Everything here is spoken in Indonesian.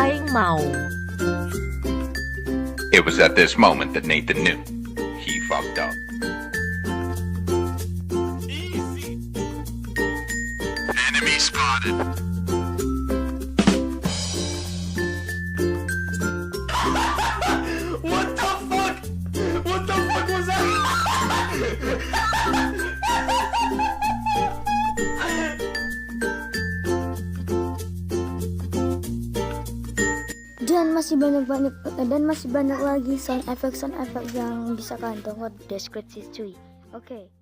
Aing mau. It was at this moment that Nathan knew he fucked up. Easy. Enemy spotted. What the fuck? What the fuck was that? Dan masih banyak lagi sound effect yang bisa kalian download di deskripsi cuy. Oke.